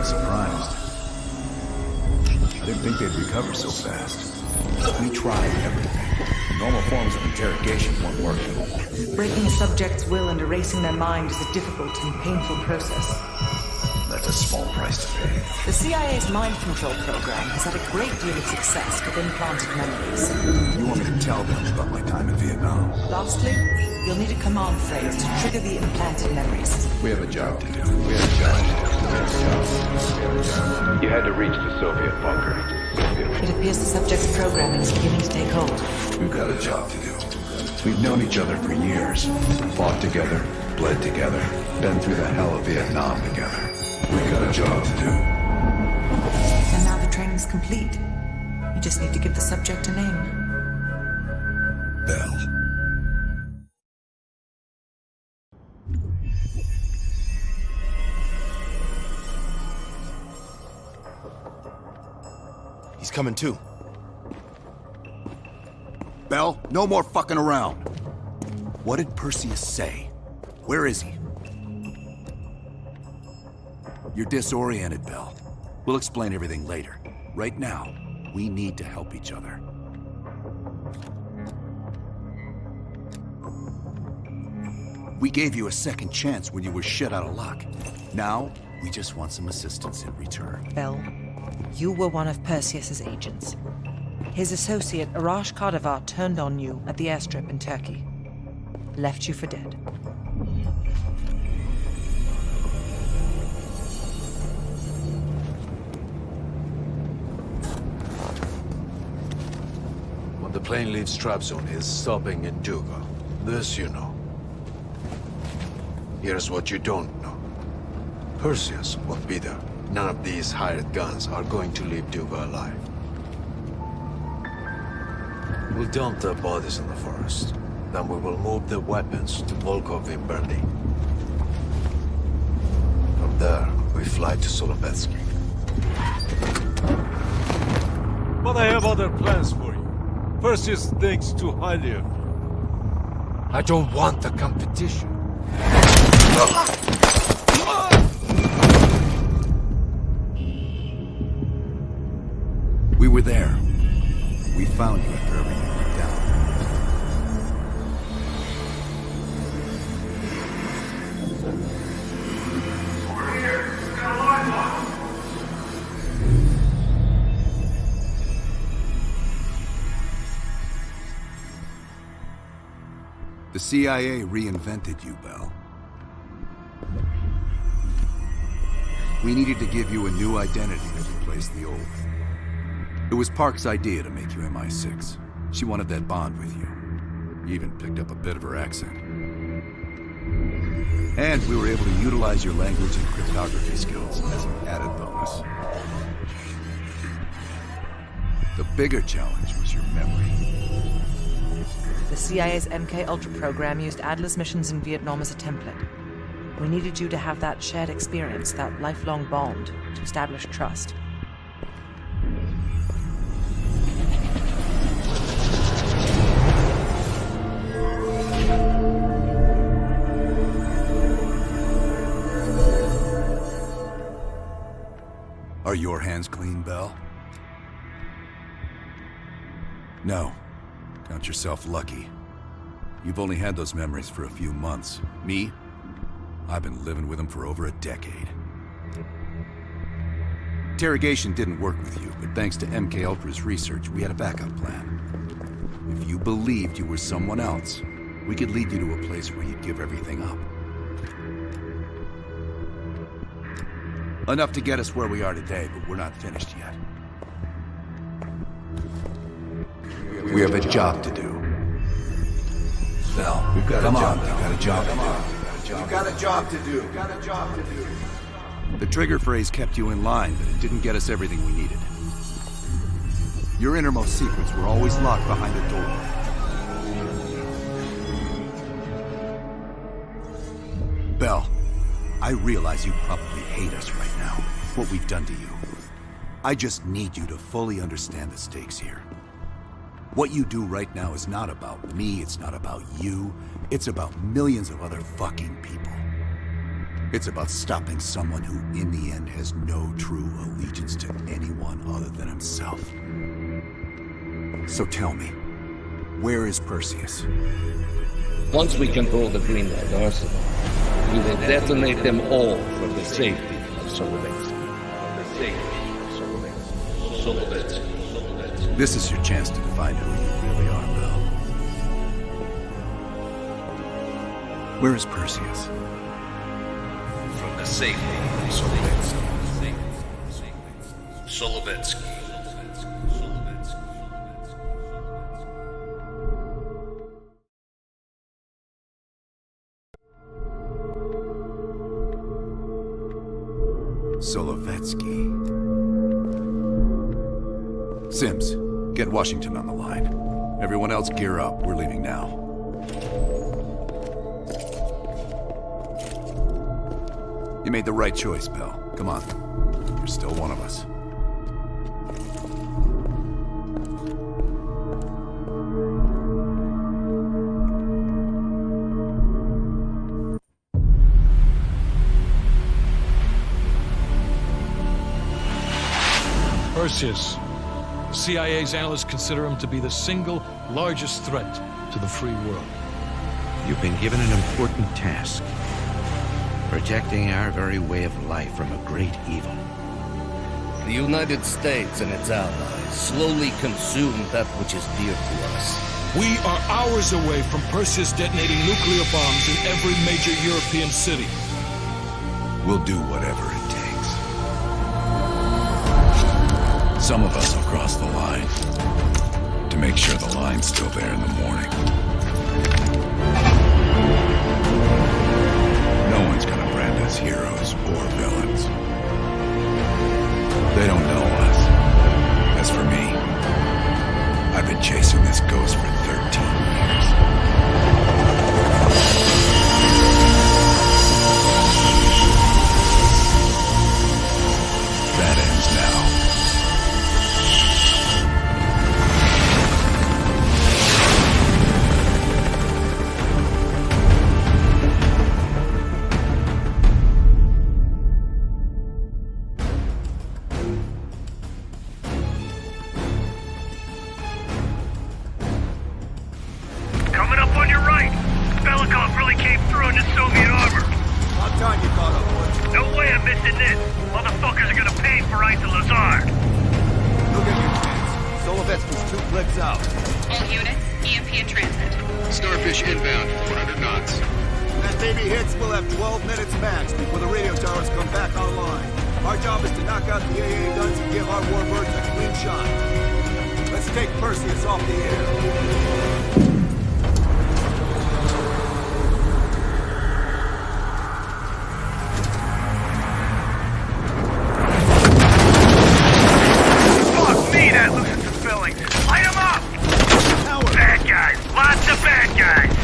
I'm surprised. I didn't think they'd recover so fast. We tried everything. Normal forms of interrogation weren't working. Breaking a subject's will and erasing their mind is a difficult and painful process. That's a small price to pay. The CIA's mind control program has had a great deal of success with implanted memories. You want me to tell them about my time in Vietnam? Lastly, you'll need a command phrase to trigger the implanted memories. We have a job to do. You had to reach the Soviet bunker. It appears the subject's programming is beginning to take hold. We've got a job to do. We've known each other for years. Fought together, bled together, been through the hell of Vietnam together. We've got a job to do. And now the training's complete. You just need to give the subject a name. Bell. He's coming too. Bell, no more fucking around. What did Perseus say? Where is he? You're disoriented, Bell. We'll explain everything later. Right now, we need to help each other. We gave you a second chance when you were shit out of luck. Now, we just want some assistance in return. Bell, you were one of Perseus's agents. His associate, Arash Kardavar, turned on you at the airstrip in Turkey. Left you for dead. When the plane leaves Trabzon, it's stopping in Duga. This you know. Here's what you don't know. Perseus won't be there. None of these hired guns are going to leave Duga alive. We'll dump their bodies in the forest. Then we will move the weapons to Volkov in Berlin. From there, we fly to Solovetsky. But I have other plans for you. Perseus thinks too highly of you. I don't want the competition. We were there. We found you after everything went down. Over here! Got a line lock! The CIA reinvented you, Bell. We needed to give you a new identity to replace the old. It was Park's idea to make you MI6. She wanted that bond with you. You even picked up a bit of her accent. And we were able to utilize your language and cryptography skills as an added bonus. The bigger challenge was your memory. The CIA's MK-Ultra program used Adler's missions in Vietnam as a template. We needed you to have that shared experience, that lifelong bond, to establish trust. Are your hands clean, Bell? No. Count yourself lucky. You've only had those memories for a few months. Me? I've been living with them for over a decade. Interrogation didn't work with you, but thanks to MK-Ultra's research, we had a backup plan. If you believed you were someone else, we could lead you to a place where you'd give everything up. Enough to get us where we are today, but we're not finished yet. We have a job to do. Bell, we've got a job. We've got a job to do. You've got a job to do. You've got a job to do. The trigger phrase kept you in line, but it didn't get us everything we needed. Your innermost secrets were always locked behind a door. Bell, I realize you probably hate us right now, what we've done to you. I just need you to fully understand the stakes here. What you do right now is not about me, it's not about you, it's about millions of other fucking people. It's about stopping someone who, in the end, has no true allegiance to anyone other than himself. So tell me, where is Perseus? Once we control the Greenland arsenal, we will detonate them all for the safety of Solovetsky. This is your chance to define who you really are, Bell. Where is Perseus? From the safety of Solovetsky. Solovetsky. Solovetsky. Sims, get Washington on the line. Everyone else gear up. We're leaving now. You made the right choice, Bell. Come on. You're still one of us. Perseus. The CIA's analysts consider him to be the single largest threat to the free world. You've been given an important task. Protecting our very way of life from a great evil. The United States and its allies slowly consume that which is dear to us. We are hours away from Perseus detonating nuclear bombs in every major European city. We'll do whatever it takes. Some of us will cross the line to make sure the line's still there in the morning. No one's gonna brand us heroes or villains. They don't know us. As for me, I've been chasing this ghost for 13 years. That ends now. Coming up on your right. Belikov really came through in the Soviet armor. About time you caught up, boys. No way I'm missing this. Motherfuckers are gonna pay for Isa Lazar. Look at your chance. Solovetsky's 2 clicks out. All units, EMP in transit. Starfish inbound, 400 knots. When that baby hits, we'll have 12 minutes max before the radio towers come back online. Our job is to knock out the AA guns and give our warbirds a clean shot. Let's take Perseus off the air. Fuck me, that loosens the filling. Light 'em up! Bad guys. Lots of bad guys.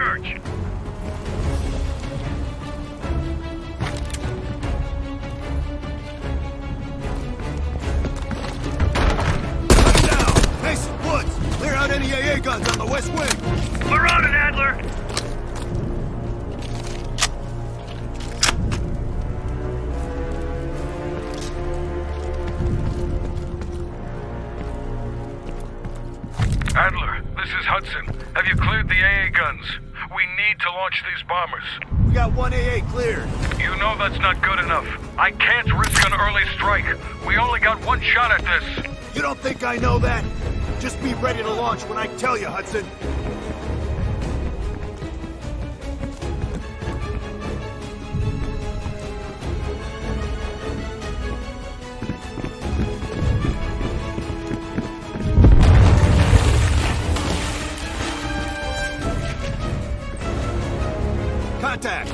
search. Down! Mason, Woods! Clear out any AA guns on the west wing! We're on it, Adler! Adler, this is Hudson. Have you cleared the AA guns? We need to launch these bombers. We got one AA cleared. You know that's not good enough. I can't risk an early strike. We only got one shot at this. You don't think I know that? Just be ready to launch when I tell you, Hudson. Contact!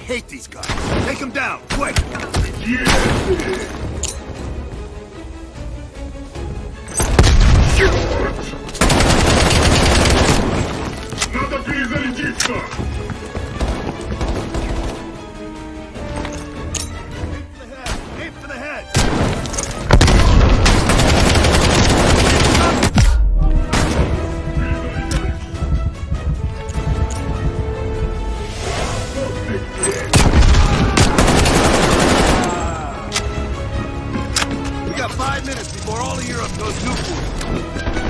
Hate these guys. Take them down, quick! Надо перезарядиться! Aim for the head! We got 5 minutes before all of Europe goes nuclear.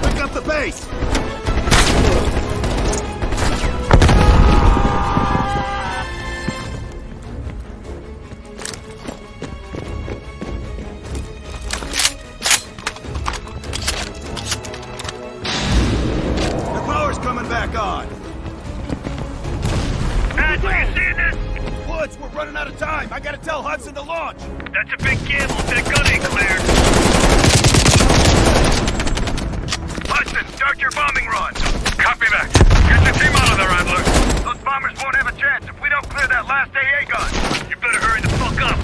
Pick up the base! The power's coming back on! Adler, you seeing this? Woods, we're running out of time! I gotta tell Hudson to launch! That's a big gamble if that gun ain't cleared. Hudson, start your bombing run. Copy that. Get your team out of there, Adler. Those bombers won't have a chance if we don't clear that last AA gun. You better hurry the fuck up.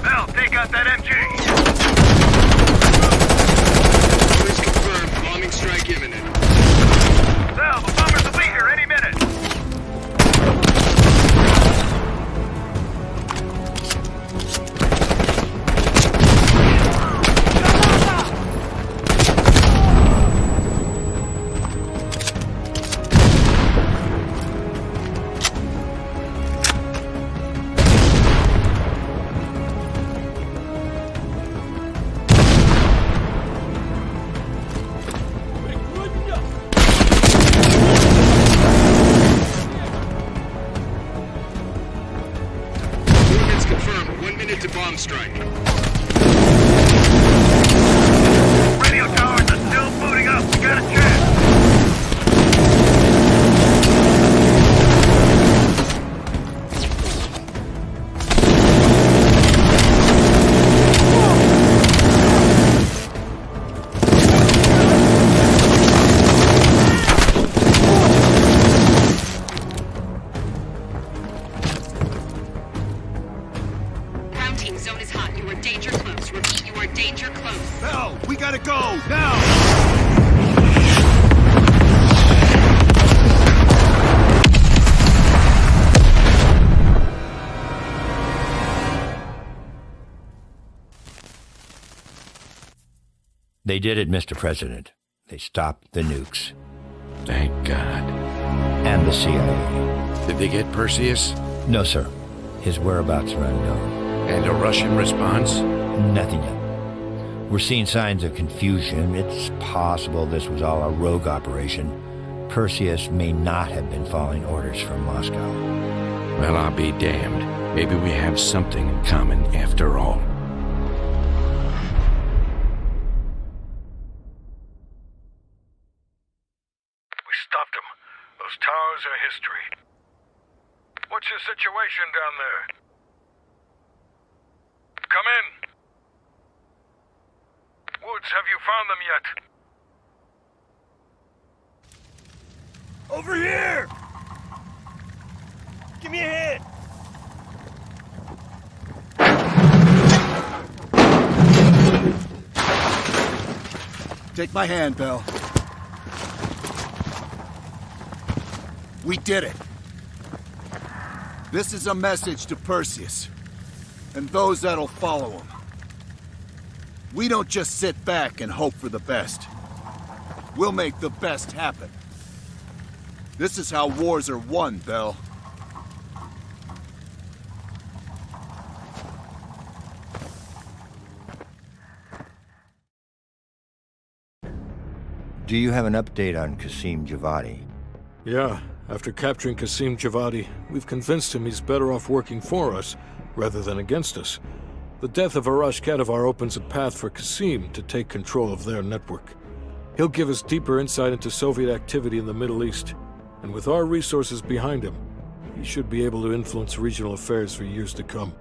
Mel, take out that MG. Orders confirmed. Bombing strike imminent. Mel, the bombers will be here any minute. Movements confirmed. 1 minute to bomb strike. Radio towers are still booting up. We got a chance. Ground team, zone is hot. You are danger close. Repeat, you are danger close. Mel, we gotta go, now! They did it, Mr. President. They stopped the nukes. Thank God. And the CIA. Did they get Perseus? No, sir. His whereabouts are unknown. And a Russian response? Nothing yet. We're seeing signs of confusion. It's possible this was all a rogue operation. Perseus may not have been following orders from Moscow. Well, I'll be damned. Maybe we have something in common after all. Those towers are history. What's your situation down there? Come in. Woods, have you found them yet? Over here! Give me a hand! Take my hand, Bell. We did it. This is a message to Perseus, and those that'll follow him. We don't just sit back and hope for the best. We'll make the best happen. This is how wars are won, Bell. Do you have an update on Qasim Javadi? Yeah, after capturing Qasim Javadi, we've convinced him he's better off working for us, rather than against us. The death of Arash Kadivar opens a path for Qasim to take control of their network. He'll give us deeper insight into Soviet activity in the Middle East, and with our resources behind him, he should be able to influence regional affairs for years to come.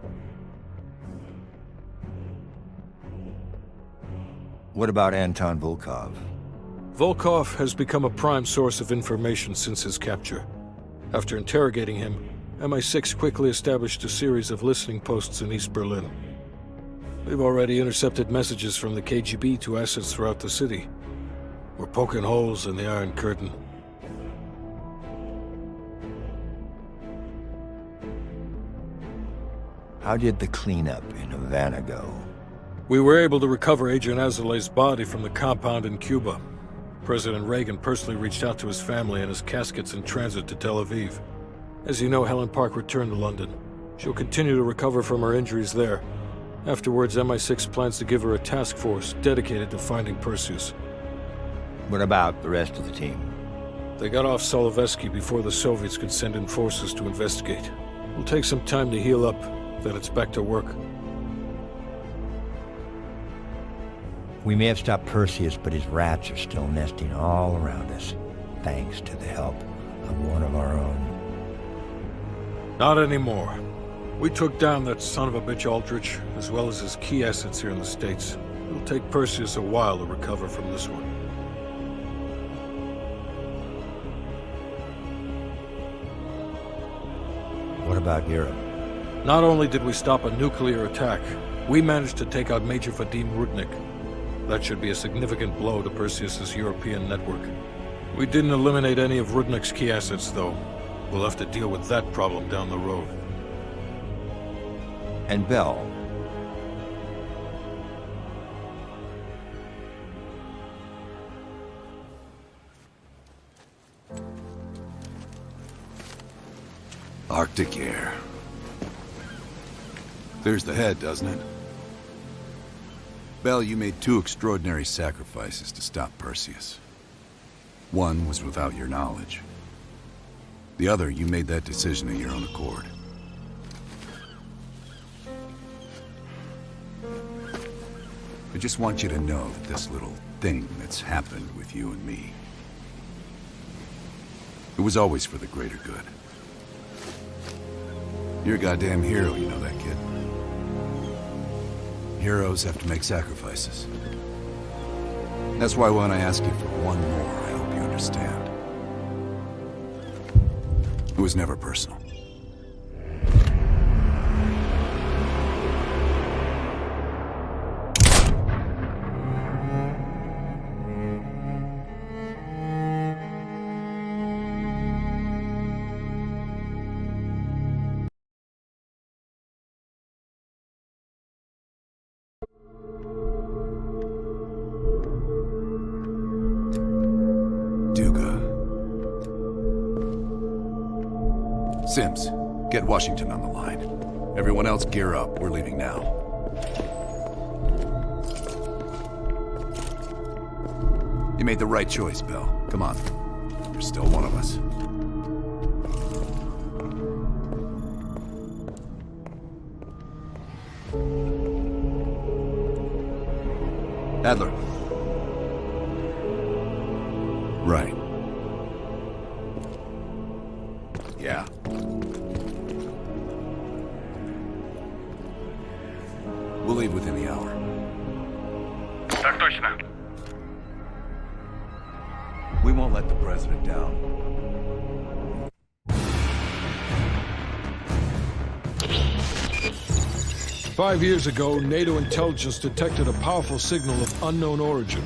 What about Anton Volkov? Volkov has become a prime source of information since his capture. After interrogating him, MI6 quickly established a series of listening posts in East Berlin. We've already intercepted messages from the KGB to assets throughout the city. We're poking holes in the Iron Curtain. How did the cleanup in Havana go? We were able to recover Agent Azoulay's body from the compound in Cuba. President Reagan personally reached out to his family, and his casket's in transit to Tel Aviv. As you know, Helen Park returned to London. She'll continue to recover from her injuries there. Afterwards, MI6 plans to give her a task force dedicated to finding Perseus. What about the rest of the team? They got off Solovetsky before the Soviets could send in forces to investigate. It'll take some time to heal up, then it's back to work. We may have stopped Perseus, but his rats are still nesting all around us, thanks to the help of one of our own. Not anymore. We took down that son of a bitch Aldrich, as well as his key assets here in the States. It'll take Perseus a while to recover from this one. What about Europe? Not only did we stop a nuclear attack, we managed to take out Major Vadim Rudnik. That should be a significant blow to Perseus's European network. We didn't eliminate any of Rudnik's key assets, though. We'll have to deal with that problem down the road. And Bell? Arctic air. There's the head, doesn't it? Bell, you made two extraordinary sacrifices to stop Perseus. One was without your knowledge. The other, you made that decision of your own accord. I just want you to know that this little thing that's happened with you and me, it was always for the greater good. You're a goddamn hero, you know that, kid. Heroes have to make sacrifices. That's why when I ask you for one more, I hope you understand. It was never personal. Sims, get Washington on the line. Everyone else gear up. We're leaving now. You made the right choice, Bell. Come on. You're still one of us. Adler. Right. Yeah. We'll leave within the hour. Так точно. We won't let the president down. Five years ago, NATO intelligence detected a powerful signal of unknown origin.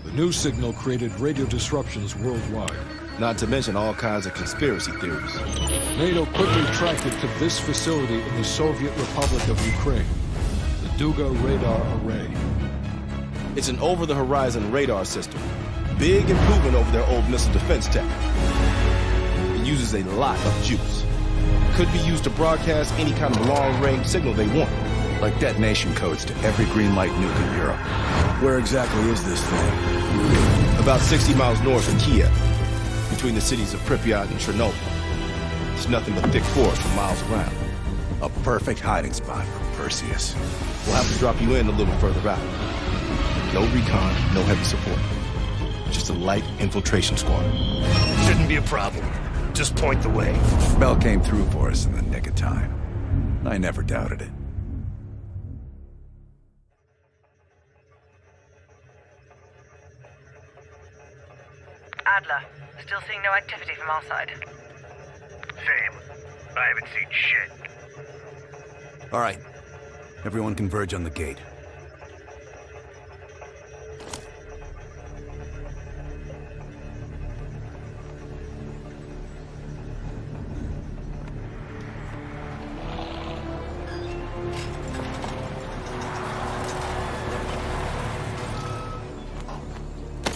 The new signal created radio disruptions worldwide. Not to mention all kinds of conspiracy theories. NATO quickly tracked it to this facility in the Soviet Republic of Ukraine, the Duga Radar Array. It's an over-the-horizon radar system. Big improvement over their old missile defense tech. It uses a lot of juice. Could be used to broadcast any kind of long-range signal they want. Like detonation codes to every green light nuke in Europe. Where exactly is this thing? About 60 miles north of Kiev, between the cities of Pripyat and Chernobyl. It's nothing but thick forest for miles around. A perfect hiding spot for Perseus. We'll have to drop you in a little further out. No recon, no heavy support. Just a light infiltration squad. Shouldn't be a problem. Just point the way. Bell came through for us in the nick of time. I never doubted it. Adler, still seeing no activity from our side. Same. I haven't seen shit. All right. Everyone converge on the gate.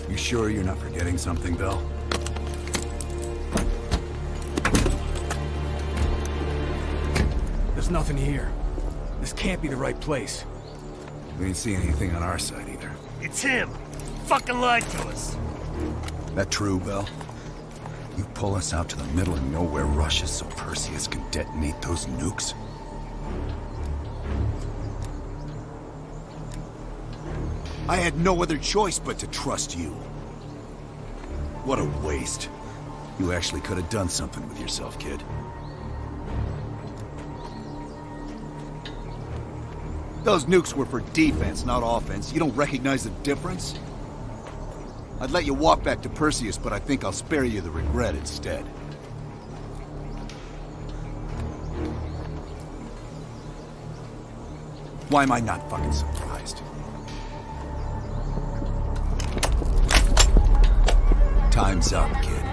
You sure you're not forgetting something, Bell? There's nothing here. This can't be the right place. We ain't seeing anything on our side either. It's him. Fucking lied to us. That true, Bell? You pull us out to the middle of nowhere Russia so Perseus can detonate those nukes? I had no other choice but to trust you. What a waste. You actually could have done something with yourself, kid. Those nukes were for defense, not offense. You don't recognize the difference? I'd let you walk back to Perseus, but I think I'll spare you the regret instead. Why am I not fucking surprised? Time's up, kid.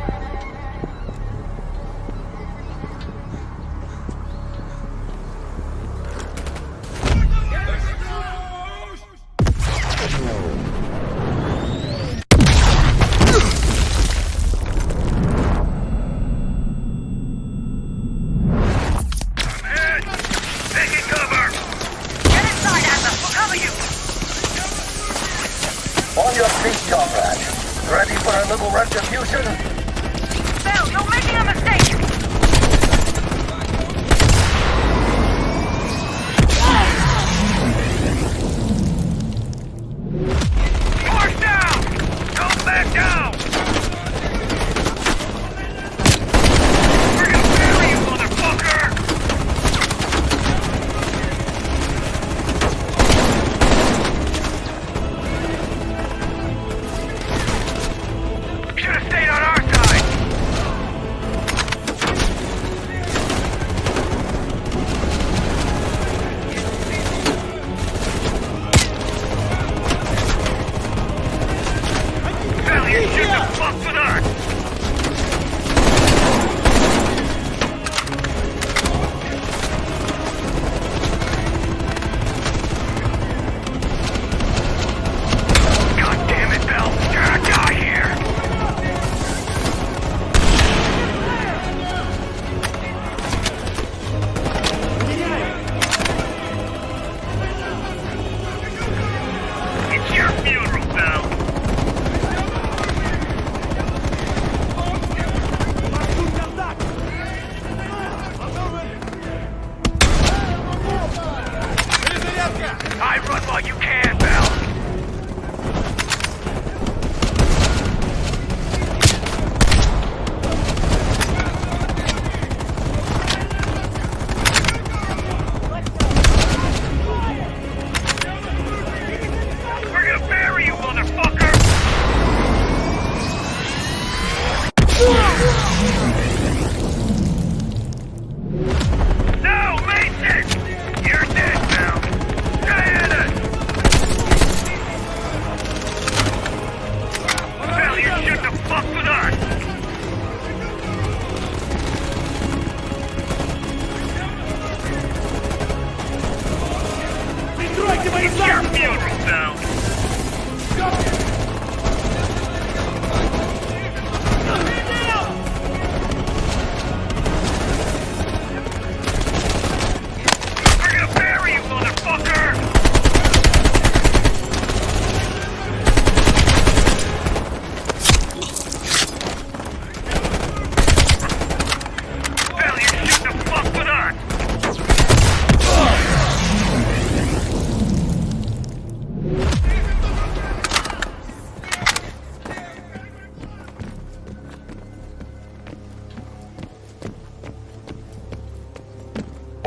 On your feet, comrade. Ready for a little retribution?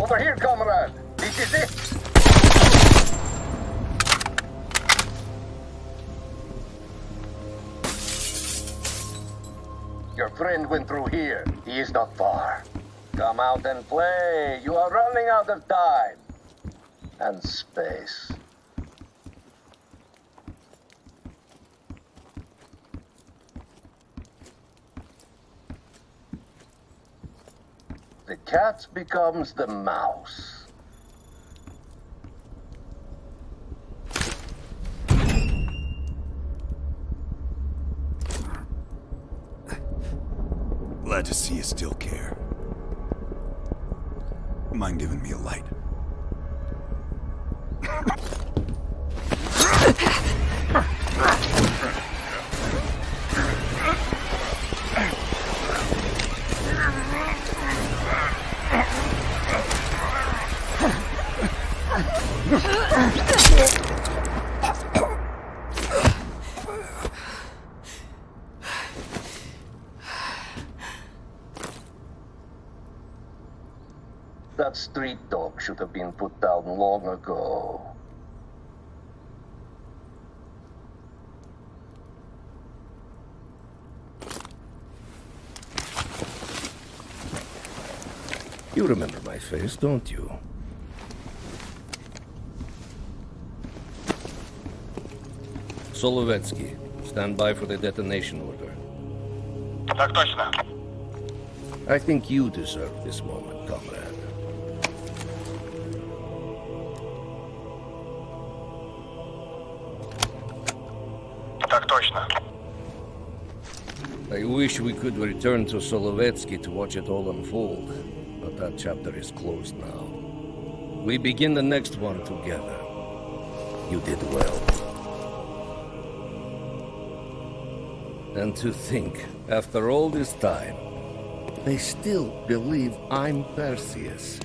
Over here, comrade. This is it. Your friend went through here. He is not far. Come out and play. You are running out of time. And space. The cat becomes the mouse. Glad to see you still care. Mind giving me a light? That street dog should have been put down long ago. You remember my face, don't you? Solovetsky, stand by for the detonation order. Так точно. I think you deserve this moment, comrade. Так точно. I wish we could return to Solovetsky to watch it all unfold, but that chapter is closed now. We begin the next one together. You did well. And to think, after all this time, they still believe I'm Perseus.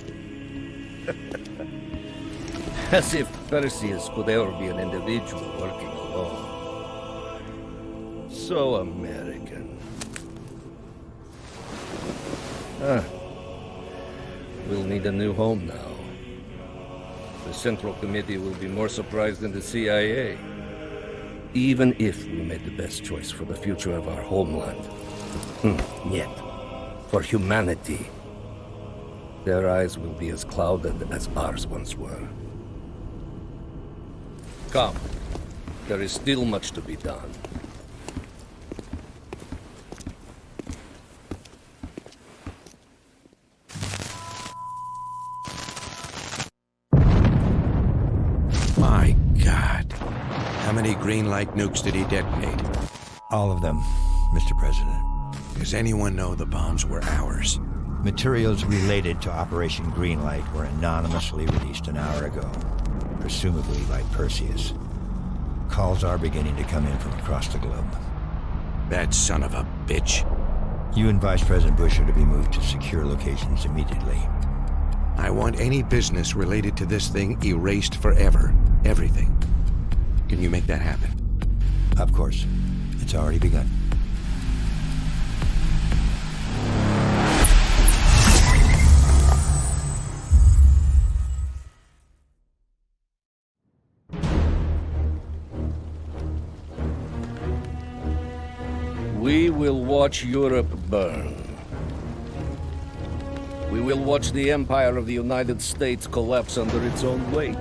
As if Perseus could ever be an individual working alone. So American. We'll need a new home now. The Central Committee will be more surprised than the CIA. Even if we made the best choice for the future of our homeland. Yet, for humanity, their eyes will be as clouded as ours once were. Come, there is still much to be done. My God. How many green light nukes did he detonate? All of them, Mr. President. Does anyone know the bombs were ours? Materials related to Operation Greenlight were anonymously released an hour ago, presumably by Perseus. Calls are beginning to come in from across the globe. That son of a bitch. You and Vice President Bush are to be moved to secure locations immediately. I want any business related to this thing erased forever. Everything. Can you make that happen? Of course. It's already begun. We will watch Europe burn. We will watch the empire of the United States collapse under its own weight.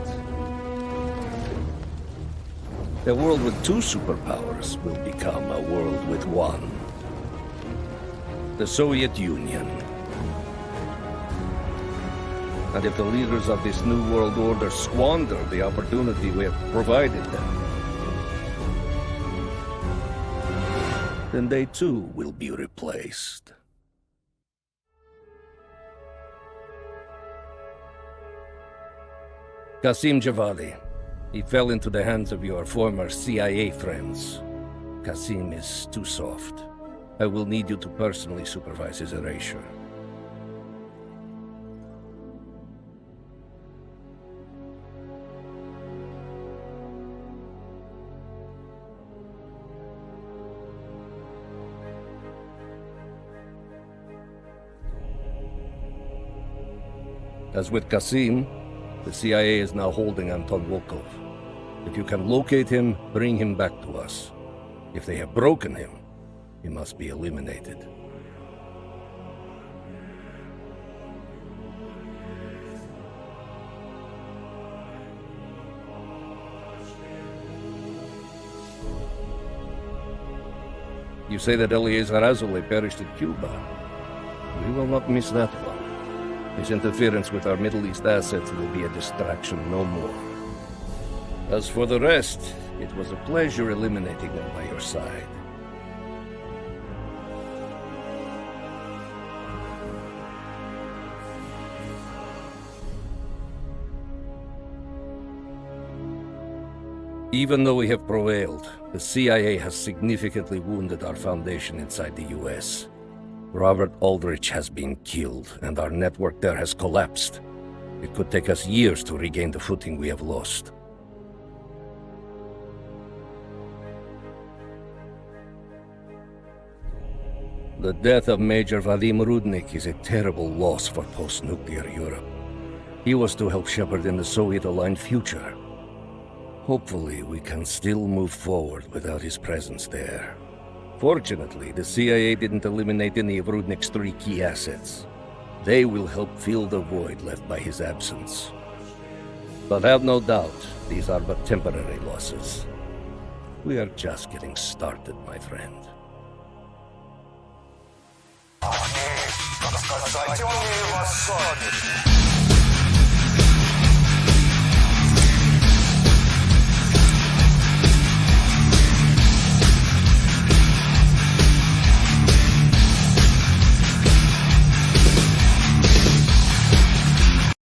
A world with two superpowers will become a world with one. The Soviet Union. And if the leaders of this new world order squander the opportunity we have provided them, then they too will be replaced. Qasim Javadi. He fell into the hands of your former CIA friends. Qasim is too soft. I will need you to personally supervise his erasure. As with Kasim, the CIA is now holding Anton Volkov. If you can locate him, bring him back to us. If they have broken him, he must be eliminated. You say that Eleazar Azule perished in Cuba. We will not miss that one. His interference with our Middle East assets will be a distraction no more. As for the rest, it was a pleasure eliminating them by your side. Even though we have prevailed, the CIA has significantly wounded our foundation inside the US. Robert Aldrich has been killed, and our network there has collapsed. It could take us years to regain the footing we have lost. The death of Major Vadim Rudnik is a terrible loss for post-nuclear Europe. He was to help shepherd in the Soviet-aligned future. Hopefully, we can still move forward without his presence there. Fortunately, the CIA didn't eliminate any of Rudnik's 3 key assets. They will help fill the void left by his absence. But have no doubt, these are but temporary losses. We are just getting started, my friend. Сказать он не в восторге.